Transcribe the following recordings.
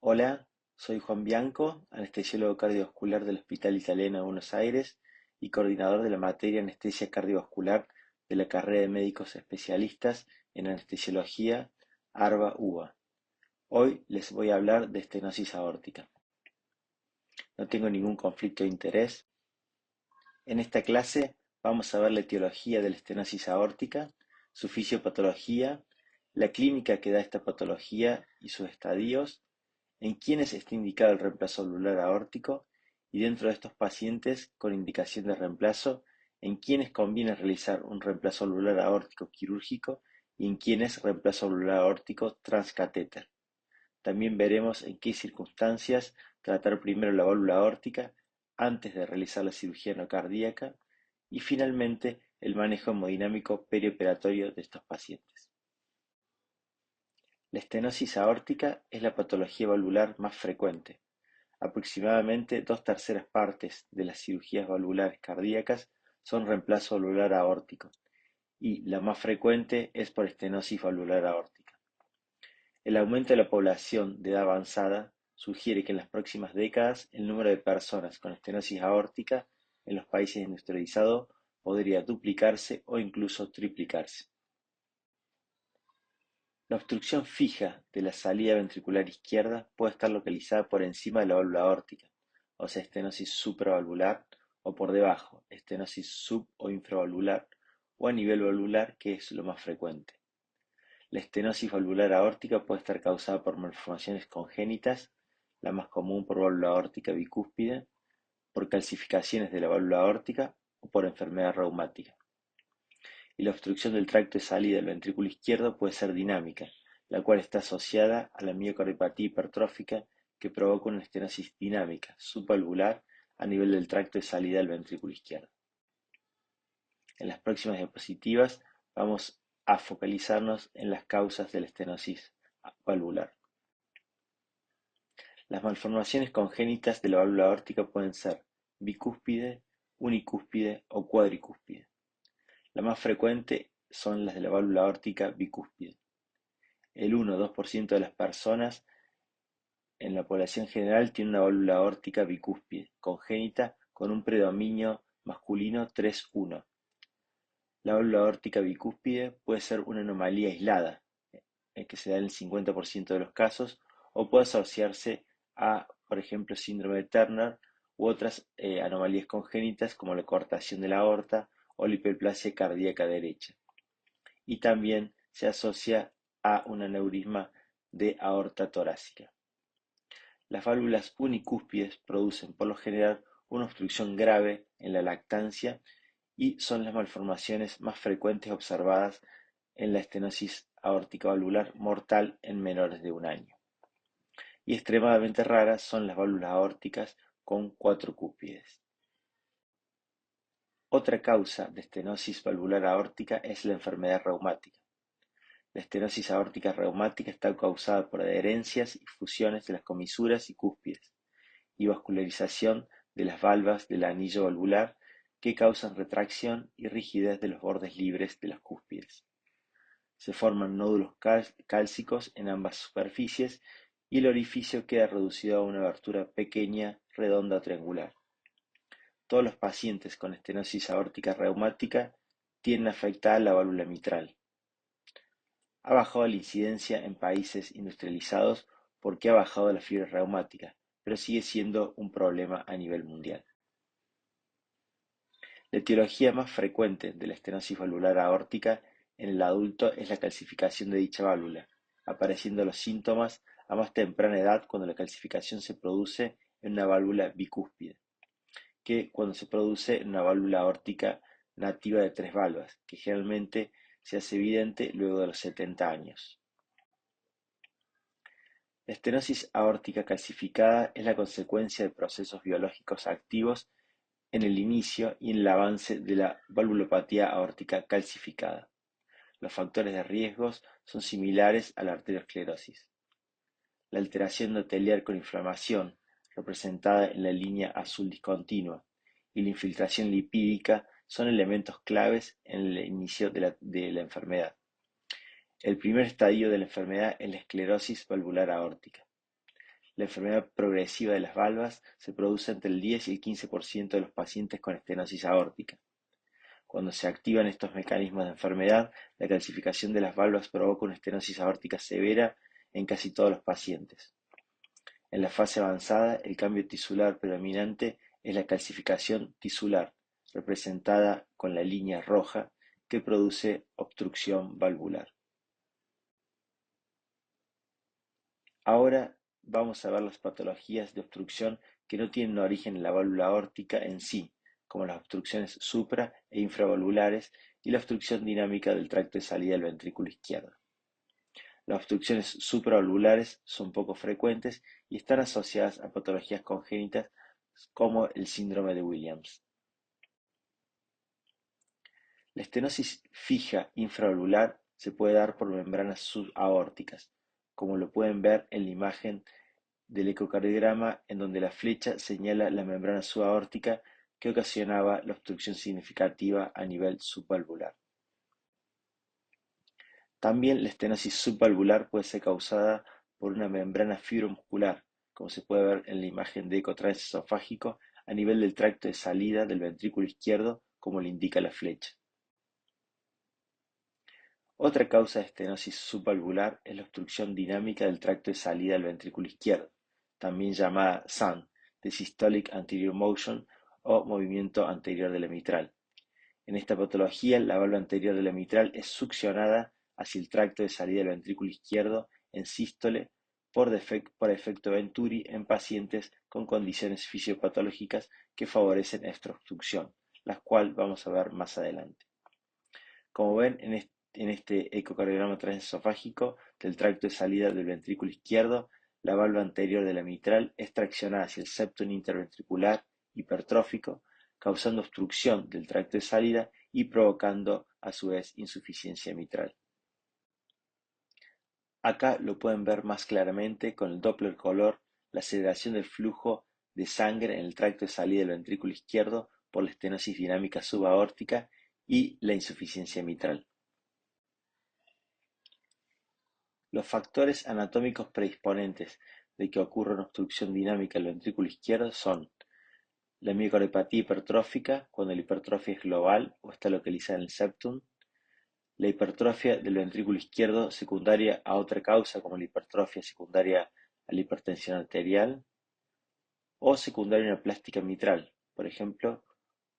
Hola, soy Juan Bianco, anestesiólogo cardiovascular del Hospital Italiano de Buenos Aires y coordinador de la materia Anestesia Cardiovascular de la carrera de Médicos Especialistas en Anestesiología ARBA-UBA. Hoy les voy a hablar de estenosis aórtica. No tengo ningún conflicto de interés. En esta clase vamos a ver la etiología de la estenosis aórtica, su fisiopatología, la clínica que da esta patología y sus estadios, en quienes está indicado el reemplazo valvular aórtico y dentro de estos pacientes con indicación de reemplazo, en quienes conviene realizar un reemplazo valvular aórtico quirúrgico y en quienes reemplazo valvular aórtico transcatéter. También veremos en qué circunstancias tratar primero la válvula aórtica antes de realizar la cirugía no cardíaca y finalmente el manejo hemodinámico perioperatorio de estos pacientes. La estenosis aórtica es la patología valvular más frecuente. Aproximadamente dos terceras partes de las cirugías valvulares cardíacas son reemplazo valvular aórtico y la más frecuente es por estenosis valvular aórtica. El aumento de la población de edad avanzada sugiere que en las próximas décadas el número de personas con estenosis aórtica en los países industrializados podría duplicarse o incluso triplicarse. La obstrucción fija de la salida ventricular izquierda puede estar localizada por encima de la válvula aórtica, o sea, estenosis supravalvular, o por debajo, estenosis sub o infravalvular, o a nivel valvular, que es lo más frecuente. La estenosis valvular aórtica puede estar causada por malformaciones congénitas, la más común por válvula aórtica bicúspide, por calcificaciones de la válvula aórtica o por enfermedad reumática. Y la obstrucción del tracto de salida del ventrículo izquierdo puede ser dinámica, la cual está asociada a la miocardiopatía hipertrófica que provoca una estenosis dinámica subvalvular a nivel del tracto de salida del ventrículo izquierdo. En las próximas diapositivas vamos a focalizarnos en las causas de la estenosis valvular. Las malformaciones congénitas de la válvula aórtica pueden ser bicúspide, unicúspide o cuadricúspide. La más frecuente son las de la válvula aórtica bicúspide. El 1 o 2% de las personas en la población general tiene una válvula aórtica bicúspide congénita con un predominio masculino 3-1. La válvula aórtica bicúspide puede ser una anomalía aislada, que se da en el 50% de los casos, o puede asociarse a, por ejemplo, síndrome de Turner u otras anomalías congénitas como la coartación de la aorta o la hiperplasia cardíaca derecha. Y también se asocia a un aneurisma de aorta torácica. Las válvulas unicúspides producen por lo general una obstrucción grave en la lactancia y son las malformaciones más frecuentes observadas en la estenosis aórtica valvular mortal en menores de un año. Y extremadamente raras son las válvulas aórticas con 4 cúspides. Otra causa de estenosis valvular aórtica es la enfermedad reumática. La estenosis aórtica reumática está causada por adherencias y fusiones de las comisuras y cúspides y vascularización de las valvas del anillo valvular que causan retracción y rigidez de los bordes libres de las cúspides. Se forman nódulos cálcicos en ambas superficies y el orificio queda reducido a una abertura pequeña, redonda o triangular. Todos los pacientes con estenosis aórtica reumática tienen afectada la válvula mitral. Ha bajado la incidencia en países industrializados porque ha bajado la fiebre reumática, pero sigue siendo un problema a nivel mundial. La etiología más frecuente de la estenosis valvular aórtica en el adulto es la calcificación de dicha válvula, apareciendo los síntomas a más temprana edad cuando la calcificación se produce en una válvula bicúspide, que cuando se produce en una válvula aórtica nativa de 3 valvas, que generalmente se hace evidente luego de los 70 años. La estenosis aórtica calcificada es la consecuencia de procesos biológicos activos en el inicio y en el avance de la valvulopatía aórtica calcificada. Los factores de riesgos son similares a la arteriosclerosis. La alteración endotelial con inflamación, representada en la línea azul discontinua, y la infiltración lipídica son elementos claves en el inicio de la enfermedad. El primer estadio de la enfermedad es la esclerosis valvular aórtica. La enfermedad progresiva de las valvas se produce entre el 10 y el 15% de los pacientes con estenosis aórtica. Cuando se activan estos mecanismos de enfermedad, la calcificación de las valvas provoca una estenosis aórtica severa en casi todos los pacientes. En la fase avanzada, el cambio tisular predominante es la calcificación tisular, representada con la línea roja, que produce obstrucción valvular. Ahora vamos a ver las patologías de obstrucción que no tienen origen en la válvula aórtica en sí, como las obstrucciones supra e infravalvulares y la obstrucción dinámica del tracto de salida del ventrículo izquierdo. Las obstrucciones supravalvulares son poco frecuentes y están asociadas a patologías congénitas como el síndrome de Williams. La estenosis fija infravalvular se puede dar por membranas subaórticas, como lo pueden ver en la imagen del ecocardiograma, en donde la flecha señala la membrana subaórtica que ocasionaba la obstrucción significativa a nivel subvalvular. También la estenosis subvalvular puede ser causada por una membrana fibromuscular, como se puede ver en la imagen de eco transesofágico a nivel del tracto de salida del ventrículo izquierdo, como le indica la flecha. Otra causa de estenosis subvalvular es la obstrucción dinámica del tracto de salida del ventrículo izquierdo, también llamada SAN, de Systolic Anterior Motion o movimiento anterior de la mitral. En esta patología, la válvula anterior de la mitral es succionada hacia el tracto de salida del ventrículo izquierdo en sístole por efecto Venturi en pacientes con condiciones fisiopatológicas que favorecen esta obstrucción, las cuales vamos a ver más adelante. Como ven en este ecocardiograma transesofágico del tracto de salida del ventrículo izquierdo, la válvula anterior de la mitral es traccionada hacia el septum interventricular hipertrófico, causando obstrucción del tracto de salida y provocando a su vez insuficiencia mitral. Acá lo pueden ver más claramente con el Doppler color, la aceleración del flujo de sangre en el tracto de salida del ventrículo izquierdo por la estenosis dinámica subaórtica y la insuficiencia mitral. Los factores anatómicos predisponentes de que ocurra una obstrucción dinámica del ventrículo izquierdo son la miocardiopatía hipertrófica, cuando la hipertrofia es global o está localizada en el septum, la hipertrofia del ventrículo izquierdo secundaria a otra causa como la hipertrofia secundaria a la hipertensión arterial, o secundaria a una plástica mitral, por ejemplo,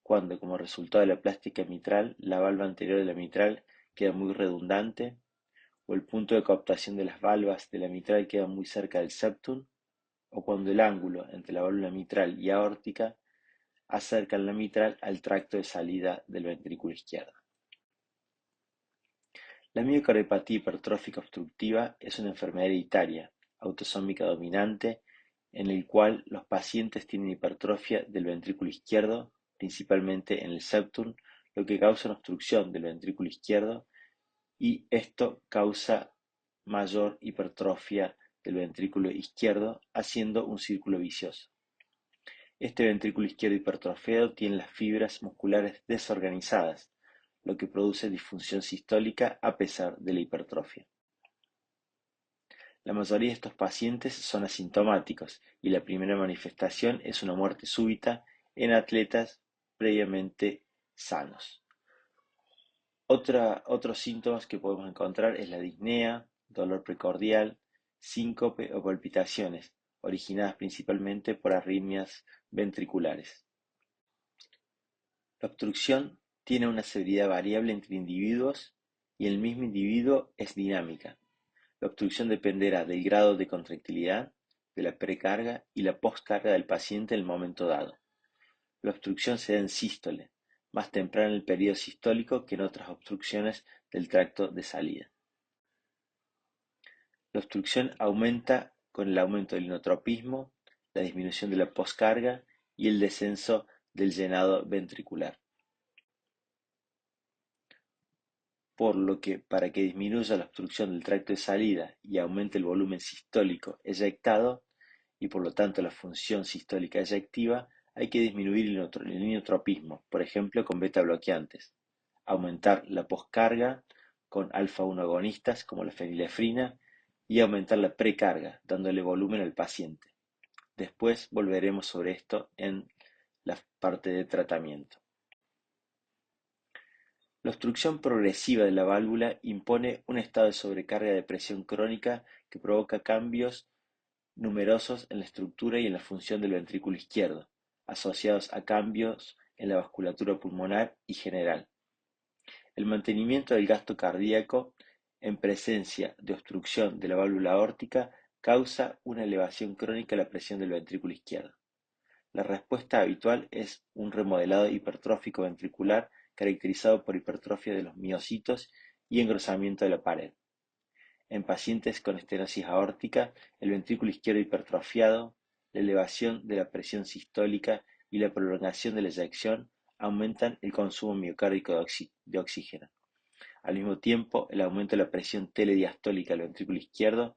cuando como resultado de la plástica mitral la valva anterior de la mitral queda muy redundante, o el punto de coaptación de las valvas de la mitral queda muy cerca del septum, o cuando el ángulo entre la válvula mitral y aórtica acercan la mitral al tracto de salida del ventrículo izquierdo. La miocardiopatía hipertrófica obstructiva es una enfermedad hereditaria, autosómica dominante, en el cual los pacientes tienen hipertrofia del ventrículo izquierdo, principalmente en el septum, lo que causa una obstrucción del ventrículo izquierdo y esto causa mayor hipertrofia del ventrículo izquierdo, haciendo un círculo vicioso. Este ventrículo izquierdo hipertrofiado tiene las fibras musculares desorganizadas, lo que produce disfunción sistólica a pesar de la hipertrofia. La mayoría de estos pacientes son asintomáticos y la primera manifestación es una muerte súbita en atletas previamente sanos. Otros síntomas que podemos encontrar es la disnea, dolor precordial, síncope o palpitaciones, originadas principalmente por arritmias ventriculares. La obstrucción tiene una severidad variable entre individuos y el mismo individuo es dinámica. La obstrucción dependerá del grado de contractilidad, de la precarga y la postcarga del paciente en el momento dado. La obstrucción se da en sístole, más temprano en el periodo sistólico que en otras obstrucciones del tracto de salida. La obstrucción aumenta con el aumento del inotropismo, la disminución de la postcarga y el descenso del llenado ventricular. Por lo que, para que disminuya la obstrucción del tracto de salida y aumente el volumen sistólico eyectado, y por lo tanto la función sistólica eyectiva, hay que disminuir el inotropismo, por ejemplo con beta bloqueantes, aumentar la poscarga con alfa-1 agonistas como la fenilefrina y aumentar la precarga, dándole volumen al paciente. Después volveremos sobre esto en la parte de tratamiento. La obstrucción progresiva de la válvula impone un estado de sobrecarga de presión crónica que provoca cambios numerosos en la estructura y en la función del ventrículo izquierdo, asociados a cambios en la vasculatura pulmonar y general. El mantenimiento del gasto cardíaco en presencia de obstrucción de la válvula aórtica causa una elevación crónica de la presión del ventrículo izquierdo. La respuesta habitual es un remodelado hipertrófico ventricular caracterizado por hipertrofia de los miocitos y engrosamiento de la pared. En pacientes con estenosis aórtica, el ventrículo izquierdo hipertrofiado, la elevación de la presión sistólica y la prolongación de la eyección aumentan el consumo miocárdico de oxígeno. Al mismo tiempo, el aumento de la presión telediastólica del ventrículo izquierdo,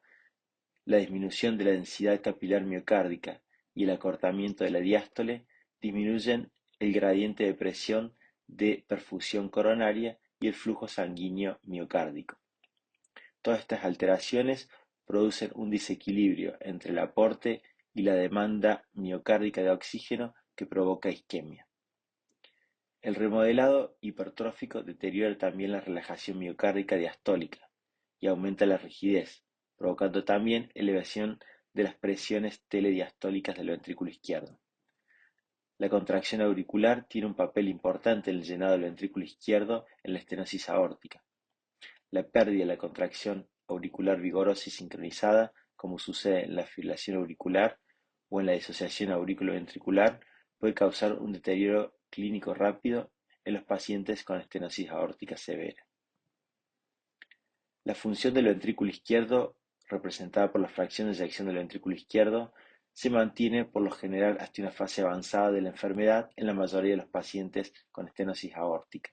la disminución de la densidad capilar miocárdica y el acortamiento de la diástole disminuyen el gradiente de presión de perfusión coronaria y el flujo sanguíneo miocárdico. Todas estas alteraciones producen un desequilibrio entre el aporte y la demanda miocárdica de oxígeno que provoca isquemia. El remodelado hipertrófico deteriora también la relajación miocárdica diastólica y aumenta la rigidez, provocando también elevación de las presiones telediastólicas del ventrículo izquierdo. La contracción auricular tiene un papel importante en el llenado del ventrículo izquierdo en la estenosis aórtica. La pérdida de la contracción auricular vigorosa y sincronizada, como sucede en la fibrilación auricular o en la disociación aurículo-ventricular, puede causar un deterioro clínico rápido en los pacientes con estenosis aórtica severa. La función del ventrículo izquierdo, representada por la fracción de eyección del ventrículo izquierdo, se mantiene por lo general hasta una fase avanzada de la enfermedad en la mayoría de los pacientes con estenosis aórtica.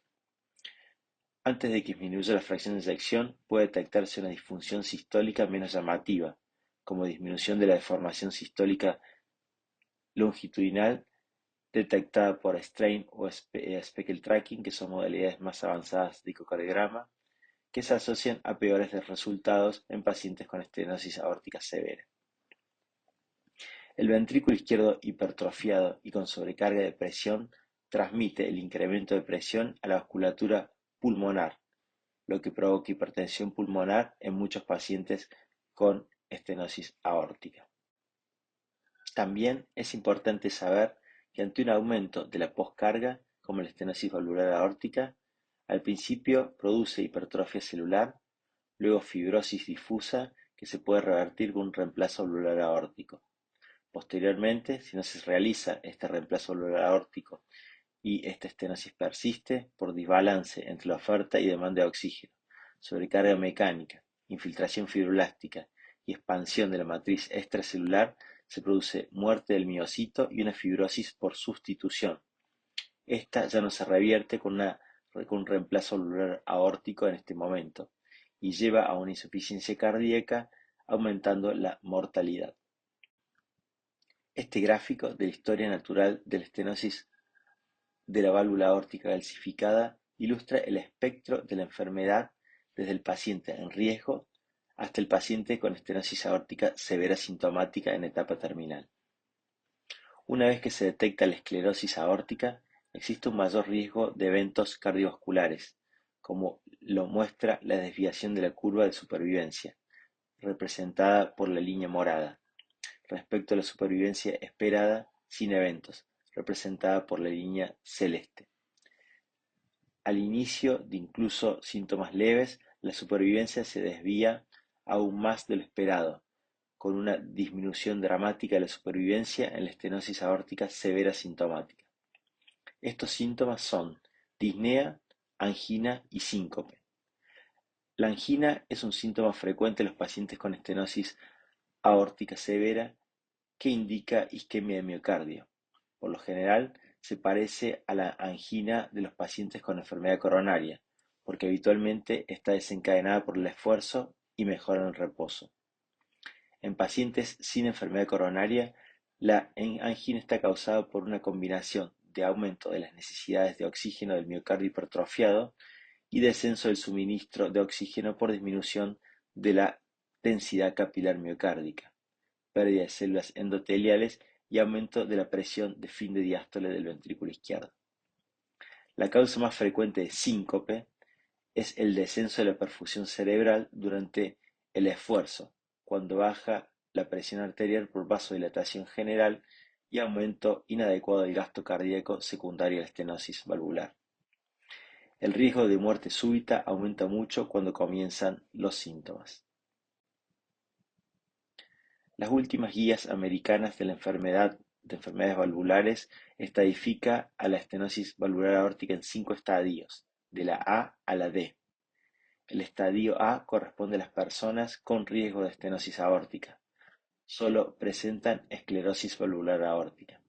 Antes de que disminuya la fracción de eyección, puede detectarse una disfunción sistólica menos llamativa, como disminución de la deformación sistólica longitudinal detectada por strain o speckle tracking, que son modalidades más avanzadas de ecocardiograma, que se asocian a peores resultados en pacientes con estenosis aórtica severa. El ventrículo izquierdo hipertrofiado y con sobrecarga de presión transmite el incremento de presión a la vasculatura pulmonar, lo que provoca hipertensión pulmonar en muchos pacientes con estenosis aórtica. También es importante saber que ante un aumento de la poscarga, como la estenosis valvular aórtica, al principio produce hipertrofia celular, luego fibrosis difusa que se puede revertir con un reemplazo valvular aórtico. Posteriormente, si no se realiza este reemplazo valvular aórtico y esta estenosis persiste por desbalance entre la oferta y demanda de oxígeno, sobrecarga mecánica, infiltración fibroblástica y expansión de la matriz extracelular, se produce muerte del miocito y una fibrosis por sustitución. Esta ya no se revierte con un reemplazo valvular aórtico en este momento y lleva a una insuficiencia cardíaca, aumentando la mortalidad. Este gráfico de la historia natural de la estenosis de la válvula aórtica calcificada ilustra el espectro de la enfermedad desde el paciente en riesgo hasta el paciente con estenosis aórtica severa sintomática en etapa terminal. Una vez que se detecta la esclerosis aórtica, existe un mayor riesgo de eventos cardiovasculares, como lo muestra la desviación de la curva de supervivencia, representada por la línea morada, respecto a la supervivencia esperada sin eventos, representada por la línea celeste. Al inicio de incluso síntomas leves, la supervivencia se desvía aún más de lo esperado, con una disminución dramática de la supervivencia en la estenosis aórtica severa sintomática. Estos síntomas son disnea, angina y síncope. La angina es un síntoma frecuente en los pacientes con estenosis aórtica severa que indica isquemia de miocardio. Por lo general, se parece a la angina de los pacientes con enfermedad coronaria, porque habitualmente está desencadenada por el esfuerzo y mejora en el reposo. En pacientes sin enfermedad coronaria, la angina está causada por una combinación de aumento de las necesidades de oxígeno del miocardio hipertrofiado y descenso del suministro de oxígeno por disminución de la densidad capilar miocárdica, pérdida de células endoteliales y aumento de la presión de fin de diástole del ventrículo izquierdo. La causa más frecuente de síncope es el descenso de la perfusión cerebral durante el esfuerzo, cuando baja la presión arterial por vasodilatación general y aumento inadecuado del gasto cardíaco secundario a la estenosis valvular. El riesgo de muerte súbita aumenta mucho cuando comienzan los síntomas. Las últimas guías americanas de enfermedades valvulares estadifica a la estenosis valvular aórtica en 5 estadios, de la A a la D. El estadio A corresponde a las personas con riesgo de estenosis aórtica. Solo presentan esclerosis valvular aórtica.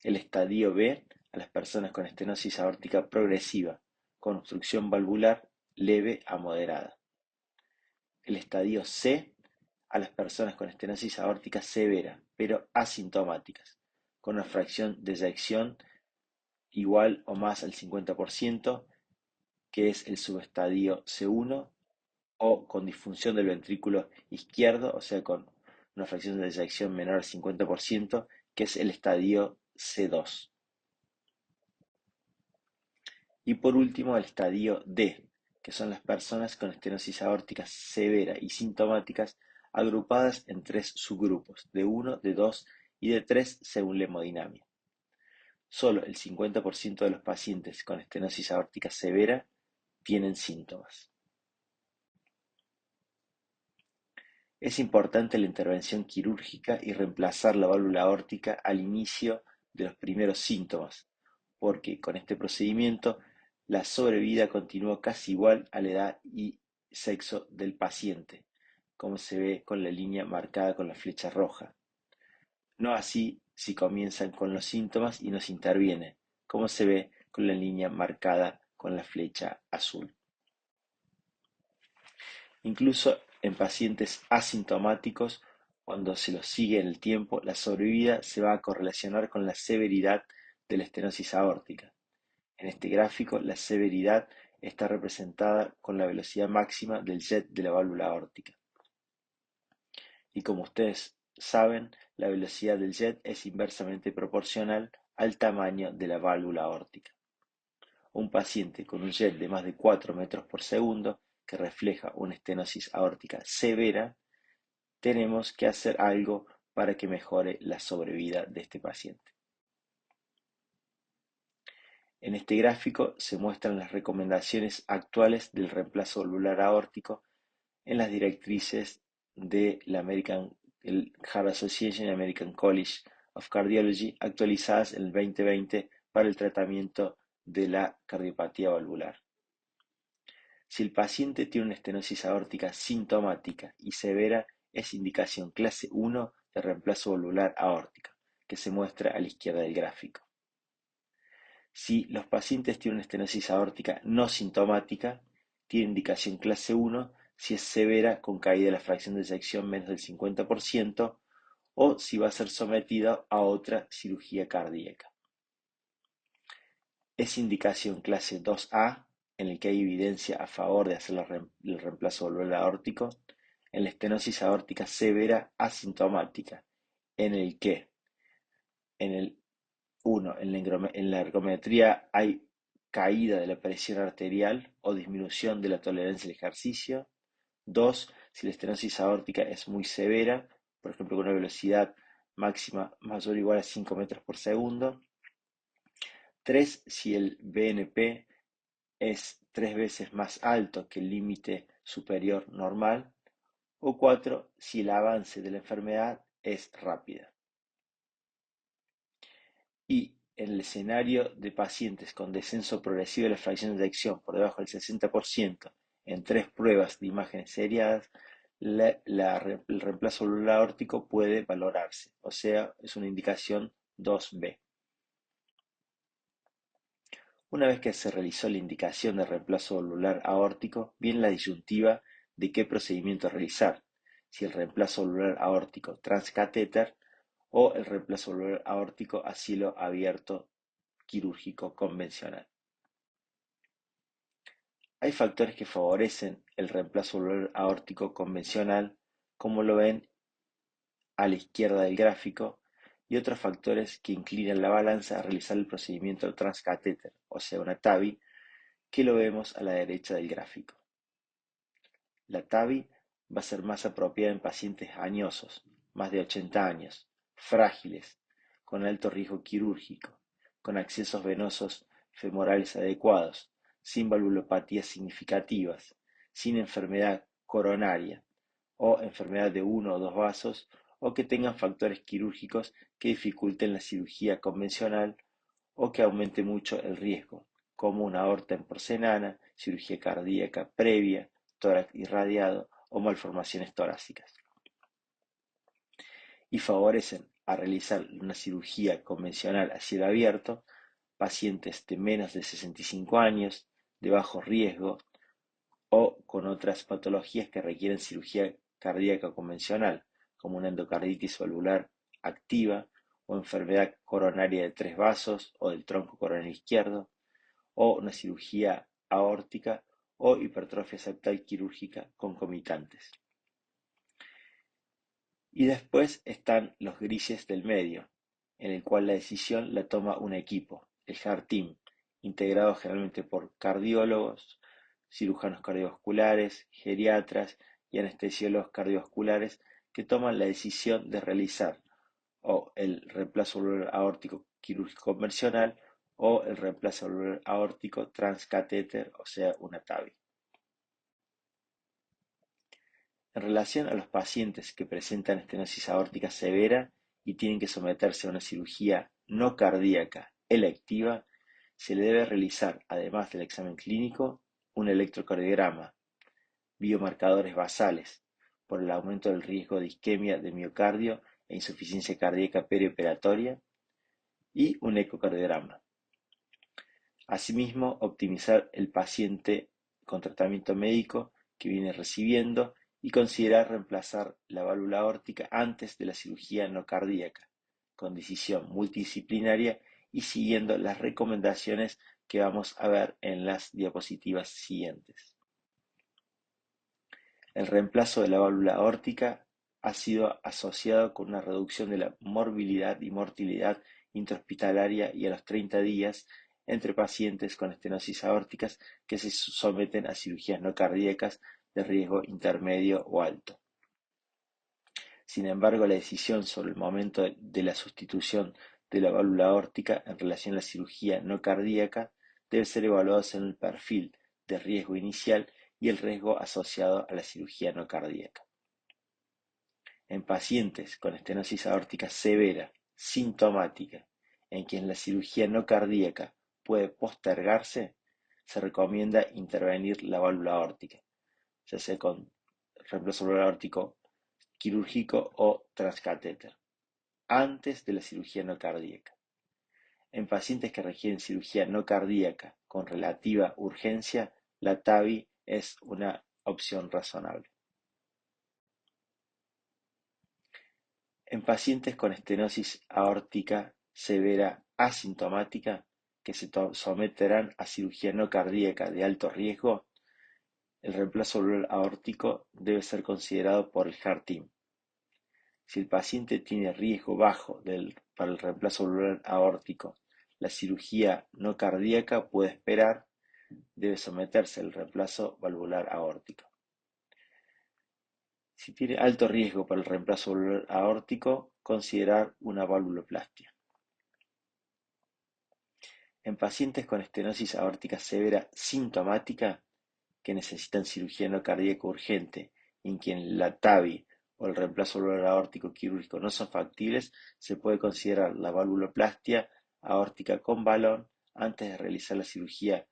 El estadio B a las personas con estenosis aórtica progresiva, con obstrucción valvular leve a moderada. El estadio C a las personas con estenosis aórtica severa, pero asintomáticas, con una fracción de eyección igual o más al 50%, que es el subestadio C1, o con disfunción del ventrículo izquierdo, o sea, con una fracción de eyección menor al 50%, que es el estadio C2. Y por último, el estadio D, que son las personas con estenosis aórtica severa y sintomáticas agrupadas en 3 subgrupos, de 1, de 2 y de 3 según la hemodinamia. Solo el 50% de los pacientes con estenosis aórtica severa tienen síntomas. Es importante la intervención quirúrgica y reemplazar la válvula aórtica al inicio de los primeros síntomas, porque con este procedimiento la sobrevida continúa casi igual a la edad y sexo del paciente, como se ve con la línea marcada con la flecha roja. No así si comienzan con los síntomas y no se interviene, como se ve con la línea marcada con la flecha azul. Incluso en pacientes asintomáticos, cuando se los sigue en el tiempo, la sobrevida se va a correlacionar con la severidad de la estenosis aórtica. En este gráfico, la severidad está representada con la velocidad máxima del jet de la válvula aórtica. Y como ustedes saben, la velocidad del jet es inversamente proporcional al tamaño de la válvula aórtica. Un paciente con un jet de más de 4 metros por segundo, que refleja una estenosis aórtica severa, tenemos que hacer algo para que mejore la sobrevida de este paciente. En este gráfico se muestran las recomendaciones actuales del reemplazo valvular aórtico en las directrices de la American Heart Association y American College of Cardiology, actualizadas en el 2020 para el tratamiento de la cardiopatía valvular. Si el paciente tiene una estenosis aórtica sintomática y severa, es indicación clase 1 de reemplazo valvular aórtico, que se muestra a la izquierda del gráfico. Si los pacientes tienen una estenosis aórtica no sintomática, tiene indicación clase 1 si es severa con caída de la fracción de eyección menos del 50% o si va a ser sometido a otra cirugía cardíaca. Es indicación clase 2A en el que hay evidencia a favor de hacer el reemplazo valvular aórtico, en la estenosis aórtica severa asintomática, en el que en el 1. En la ergometría hay caída de la presión arterial o disminución de la tolerancia al ejercicio. 2. Si la estenosis aórtica es muy severa, por ejemplo con una velocidad máxima mayor o igual a 5 metros por segundo. 3. Si el BNP es 3 veces más alto que el límite superior normal. O 4. Si el avance de la enfermedad es rápida. Y en el escenario de pacientes con descenso progresivo de la fracción de eyección por debajo del 60% en 3 pruebas de imágenes seriadas, el reemplazo valvular aórtico puede valorarse, o sea, es una indicación 2B. Una vez que se realizó la indicación de reemplazo valvular aórtico, viene la disyuntiva de qué procedimiento realizar, si el reemplazo valvular aórtico transcatéter o el reemplazo valvular aórtico a cielo abierto quirúrgico convencional. Hay factores que favorecen el reemplazo valvular aórtico convencional como lo ven a la izquierda del gráfico, y otros factores que inclinan la balanza a realizar el procedimiento transcatéter, o sea, una TAVI, que lo vemos a la derecha del gráfico. La TAVI va a ser más apropiada en pacientes añosos, más de 80 años, frágiles, con alto riesgo quirúrgico, con accesos venosos femorales adecuados, sin valvulopatías significativas, sin enfermedad coronaria o enfermedad de uno o dos vasos, o que tengan factores quirúrgicos que dificulten la cirugía convencional o que aumente mucho el riesgo, como una aorta en porcelana, cirugía cardíaca previa, tórax irradiado o malformaciones torácicas. Y favorecen a realizar una cirugía convencional a cielo abierto pacientes de menos de 65 años, de bajo riesgo o con otras patologías que requieren cirugía cardíaca convencional, como una endocarditis valvular activa o enfermedad coronaria de tres vasos o del tronco coronario izquierdo, o una cirugía aórtica o hipertrofia septal quirúrgica concomitantes. Y después están los grises del medio, en el cual la decisión la toma un equipo, el Heart Team, integrado generalmente por cardiólogos, cirujanos cardiovasculares, geriatras y anestesiólogos cardiovasculares, que toman la decisión de realizar o el reemplazo valvular aórtico quirúrgico convencional o el reemplazo valvular aórtico transcatéter, o sea, una TAVI. En relación a los pacientes que presentan estenosis aórtica severa y tienen que someterse a una cirugía no cardíaca electiva, se le debe realizar, además del examen clínico, un electrocardiograma, biomarcadores basales, por el aumento del riesgo de isquemia de miocardio e insuficiencia cardíaca perioperatoria, y un ecocardiograma. Asimismo, optimizar el paciente con tratamiento médico que viene recibiendo y considerar reemplazar la válvula aórtica antes de la cirugía no cardíaca, con decisión multidisciplinaria y siguiendo las recomendaciones que vamos a ver en las diapositivas siguientes. El reemplazo de la válvula aórtica ha sido asociado con una reducción de la morbilidad y mortalidad intrahospitalaria y a los 30 días entre pacientes con estenosis aórticas que se someten a cirugías no cardíacas de riesgo intermedio o alto. Sin embargo, la decisión sobre el momento de la sustitución de la válvula aórtica en relación a la cirugía no cardíaca debe ser evaluada según el perfil de riesgo inicial y el riesgo asociado a la cirugía no cardíaca. En pacientes con estenosis aórtica severa, sintomática, en quien la cirugía no cardíaca puede postergarse, se recomienda intervenir la válvula aórtica, ya sea con reemplazo valvular aórtico quirúrgico o transcatéter, antes de la cirugía no cardíaca. En pacientes que requieren cirugía no cardíaca con relativa urgencia, la TAVI es una opción razonable. En pacientes con estenosis aórtica severa asintomática que se someterán a cirugía no cardíaca de alto riesgo, el reemplazo valvular aórtico debe ser considerado por el Heart Team. Si el paciente tiene riesgo bajo para el reemplazo valvular aórtico, la cirugía no cardíaca puede esperar, debe someterse al reemplazo valvular aórtico. Si tiene alto riesgo para el reemplazo valvular aórtico, considerar una valvuloplastia. En pacientes con estenosis aórtica severa sintomática que necesitan cirugía no cardíaca urgente y en quien la TAVI o el reemplazo valvular aórtico quirúrgico no son factibles, se puede considerar la valvuloplastia aórtica con balón antes de realizar la cirugía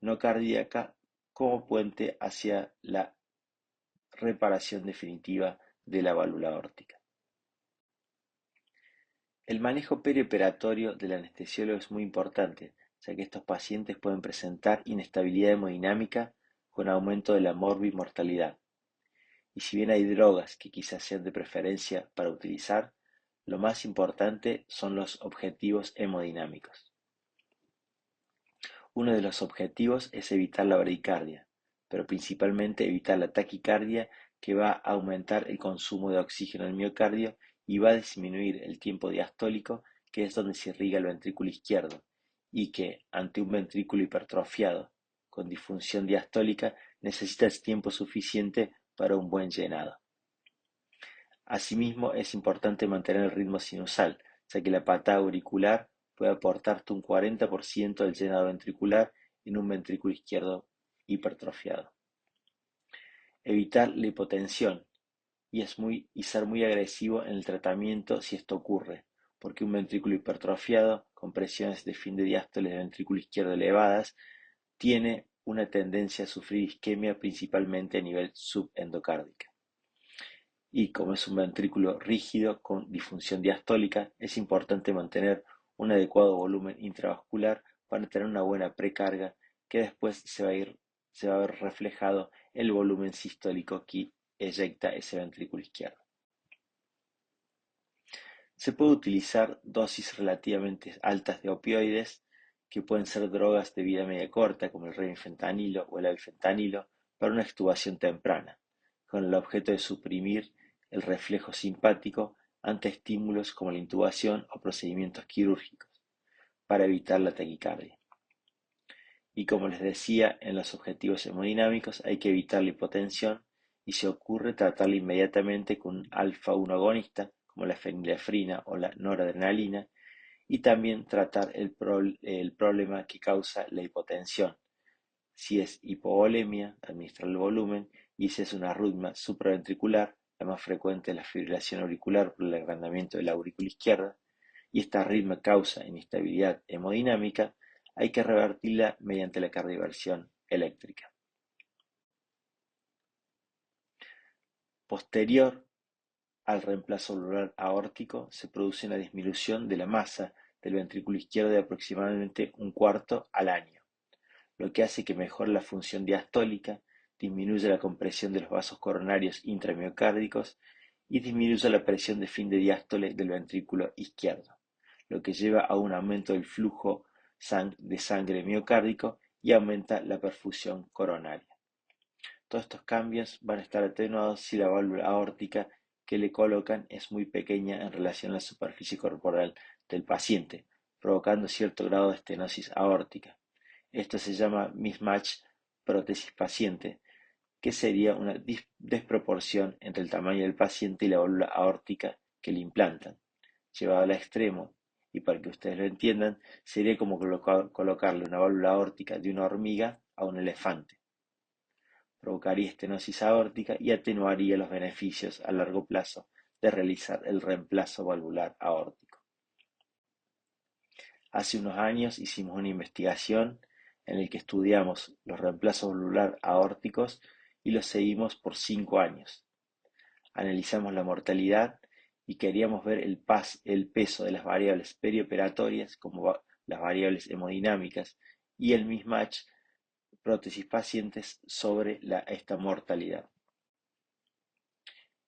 no cardíaca como puente hacia la reparación definitiva de la válvula aórtica. El manejo perioperatorio del anestesiólogo es muy importante, ya que estos pacientes pueden presentar inestabilidad hemodinámica con aumento de la morbimortalidad. Y si bien hay drogas que quizás sean de preferencia para utilizar, lo más importante son los objetivos hemodinámicos. Uno de los objetivos es evitar la bradicardia, pero principalmente evitar la taquicardia que va a aumentar el consumo de oxígeno en el miocardio y va a disminuir el tiempo diastólico, que es donde se irriga el ventrículo izquierdo, y que ante un ventrículo hipertrofiado con disfunción diastólica necesita el tiempo suficiente para un buen llenado. Asimismo, es importante mantener el ritmo sinusal, ya que la patada auricular puede aportarte un 40% del llenado ventricular en un ventrículo izquierdo hipertrofiado. Evitar la hipotensión y ser muy agresivo en el tratamiento si esto ocurre, porque un ventrículo hipertrofiado con presiones de fin de diástole del ventrículo izquierdo elevadas tiene una tendencia a sufrir isquemia principalmente a nivel subendocárdica. Y como es un ventrículo rígido con disfunción diastólica, es importante mantener un adecuado volumen intravascular para tener una buena precarga que después se va a ver reflejado en el volumen sistólico que eyecta ese ventrículo izquierdo. Se puede utilizar dosis relativamente altas de opioides, que pueden ser drogas de vida media corta, como el remifentanilo o el alfentanilo, para una extubación temprana, con el objeto de suprimir el reflejo simpático ante estímulos como la intubación o procedimientos quirúrgicos, para evitar la taquicardia. Y como les decía, en los objetivos hemodinámicos hay que evitar la hipotensión y si ocurre tratarla inmediatamente con un alfa-1 agonista, como la fenilefrina o la noradrenalina, y también tratar el problema que causa la hipotensión. Si es hipovolemia, administrar el volumen, y si es una arritmia supraventricular, la más frecuente es la fibrilación auricular por el agrandamiento de la aurícula izquierda, y esta arritmia causa inestabilidad hemodinámica, hay que revertirla mediante la cardioversión eléctrica. Posterior al reemplazo valvular aórtico, se produce una disminución de la masa del ventrículo izquierdo de aproximadamente un cuarto al año, lo que hace que mejore la función diastólica, disminuya la compresión de los vasos coronarios intramiocárdicos y disminuya la presión de fin de diástole del ventrículo izquierdo, lo que lleva a un aumento del flujo de sangre miocárdico y aumenta la perfusión coronaria. Todos estos cambios van a estar atenuados si la válvula aórtica que le colocan es muy pequeña en relación a la superficie corporal del paciente, provocando cierto grado de estenosis aórtica. Esto se llama mismatch prótesis-paciente, que sería una desproporción entre el tamaño del paciente y la válvula aórtica que le implantan. Llevado al extremo, y para que ustedes lo entiendan, sería como colocarle una válvula aórtica de una hormiga a un elefante. Provocaría estenosis aórtica y atenuaría los beneficios a largo plazo de realizar el reemplazo valvular aórtico. Hace unos años hicimos una investigación en la que estudiamos los reemplazos valvular aórticos y los seguimos por 5 años. Analizamos la mortalidad y queríamos ver el peso de las variables perioperatorias, como las variables hemodinámicas, y el mismatch prótesis pacientes sobre esta mortalidad.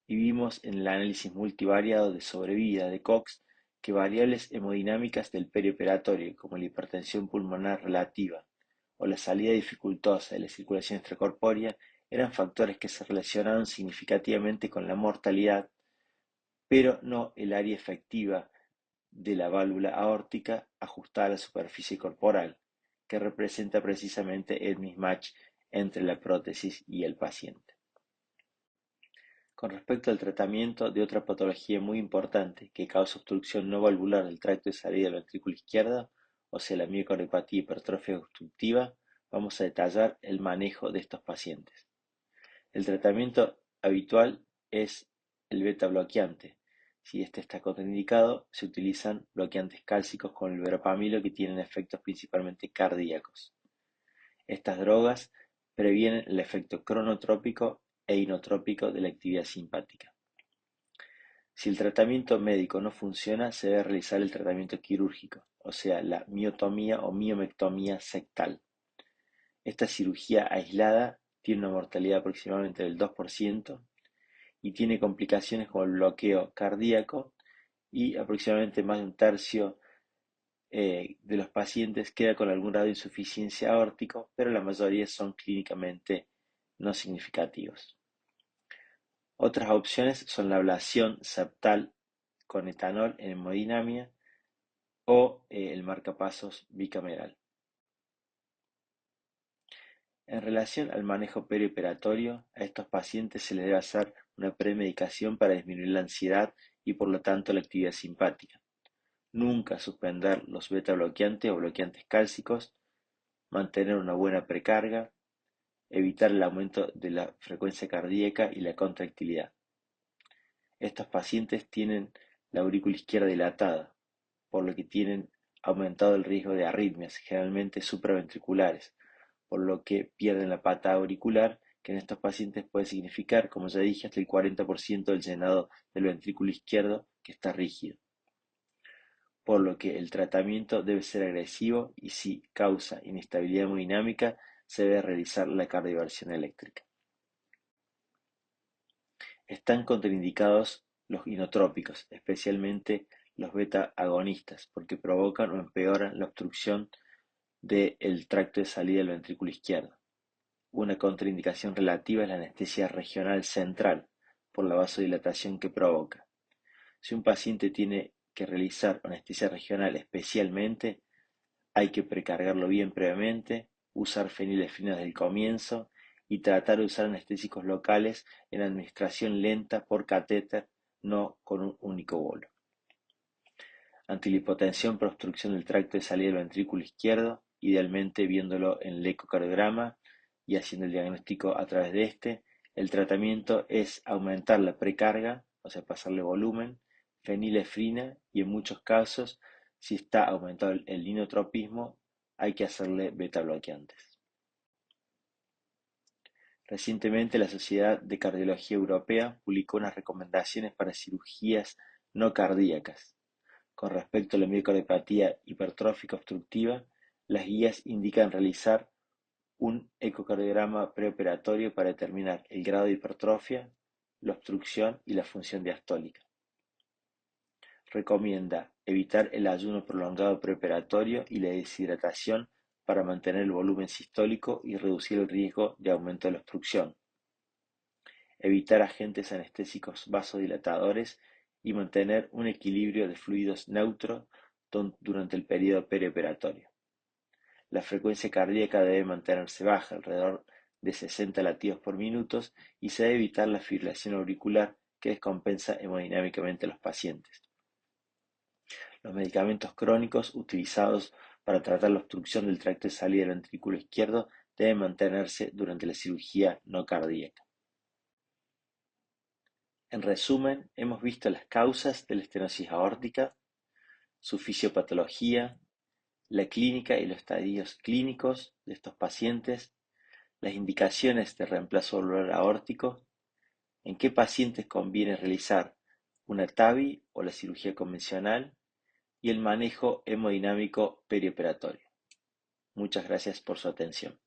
Y vimos en el análisis multivariado de sobrevida de Cox que variables hemodinámicas del perioperatorio, como la hipertensión pulmonar relativa o la salida dificultosa de la circulación extracorpórea, eran factores que se relacionaron significativamente con la mortalidad, pero no el área efectiva de la válvula aórtica ajustada a la superficie corporal, que representa precisamente el mismatch entre la prótesis y el paciente. Con respecto al tratamiento de otra patología muy importante que causa obstrucción no valvular del tracto de salida del ventrículo izquierdo, o sea la miocardiopatía hipertrófica obstructiva, vamos a detallar el manejo de estos pacientes. El tratamiento habitual es el beta bloqueante. Si este está contraindicado, se utilizan bloqueantes cálcicos con el verapamilo que tienen efectos principalmente cardíacos. Estas drogas previenen el efecto cronotrópico e inotrópico de la actividad simpática. Si el tratamiento médico no funciona, se debe realizar el tratamiento quirúrgico, o sea, la miotomía o miomectomía sectal. Esta cirugía aislada tiene una mortalidad aproximadamente del 2% y tiene complicaciones como el bloqueo cardíaco y aproximadamente más de un tercio de los pacientes queda con algún grado de insuficiencia aórtico, pero la mayoría son clínicamente no significativos. Otras opciones son la ablación septal con etanol en hemodinamia o el marcapasos bicameral. En relación al manejo perioperatorio, a estos pacientes se les debe hacer una premedicación para disminuir la ansiedad y por lo tanto la actividad simpática. Nunca suspender los beta bloqueantes o bloqueantes cálcicos, mantener una buena precarga, evitar el aumento de la frecuencia cardíaca y la contractilidad. Estos pacientes tienen la aurícula izquierda dilatada, por lo que tienen aumentado el riesgo de arritmias, generalmente supraventriculares, por lo que pierden la pata auricular, que en estos pacientes puede significar, como ya dije, hasta el 40% del llenado del ventrículo izquierdo que está rígido. Por lo que el tratamiento debe ser agresivo y si causa inestabilidad hemodinámica, se debe realizar la cardioversión eléctrica. Están contraindicados los inotrópicos, especialmente los beta-agonistas, porque provocan o empeoran la obstrucción del tracto de salida del ventrículo izquierdo. Una contraindicación relativa es la anestesia regional central, por la vasodilatación que provoca. Si un paciente tiene que realizar anestesia regional especialmente, hay que precargarlo bien previamente, usar fenilefrina desde el comienzo y tratar de usar anestésicos locales en administración lenta por catéter, no con un único bolo. Ante la hipotensión por obstrucción del tracto de salida del ventrículo izquierdo, idealmente viéndolo en el ecocardiograma y haciendo el diagnóstico a través de este, el tratamiento es aumentar la precarga, o sea, pasarle volumen, fenilefrina y en muchos casos, si está aumentado el inotropismo, hay que hacerle beta bloqueantes. Recientemente la Sociedad de Cardiología Europea publicó unas recomendaciones para cirugías no cardíacas. Con respecto a la miocardiopatía hipertrófica obstructiva, las guías indican realizar un ecocardiograma preoperatorio para determinar el grado de hipertrofia, la obstrucción y la función diastólica. Recomienda evitar el ayuno prolongado preoperatorio y la deshidratación para mantener el volumen sistólico y reducir el riesgo de aumento de la obstrucción. Evitar agentes anestésicos vasodilatadores y mantener un equilibrio de fluidos neutro durante el periodo perioperatorio. La frecuencia cardíaca debe mantenerse baja, alrededor de 60 latidos por minuto, y se debe evitar la fibrilación auricular que descompensa hemodinámicamente a los pacientes. Los medicamentos crónicos utilizados para tratar la obstrucción del tracto de salida del ventrículo izquierdo deben mantenerse durante la cirugía no cardíaca. En resumen, hemos visto las causas de la estenosis aórtica, su fisiopatología, la clínica y los estadios clínicos de estos pacientes, las indicaciones de reemplazo valvular aórtico, en qué pacientes conviene realizar una TAVI o la cirugía convencional y el manejo hemodinámico perioperatorio. Muchas gracias por su atención.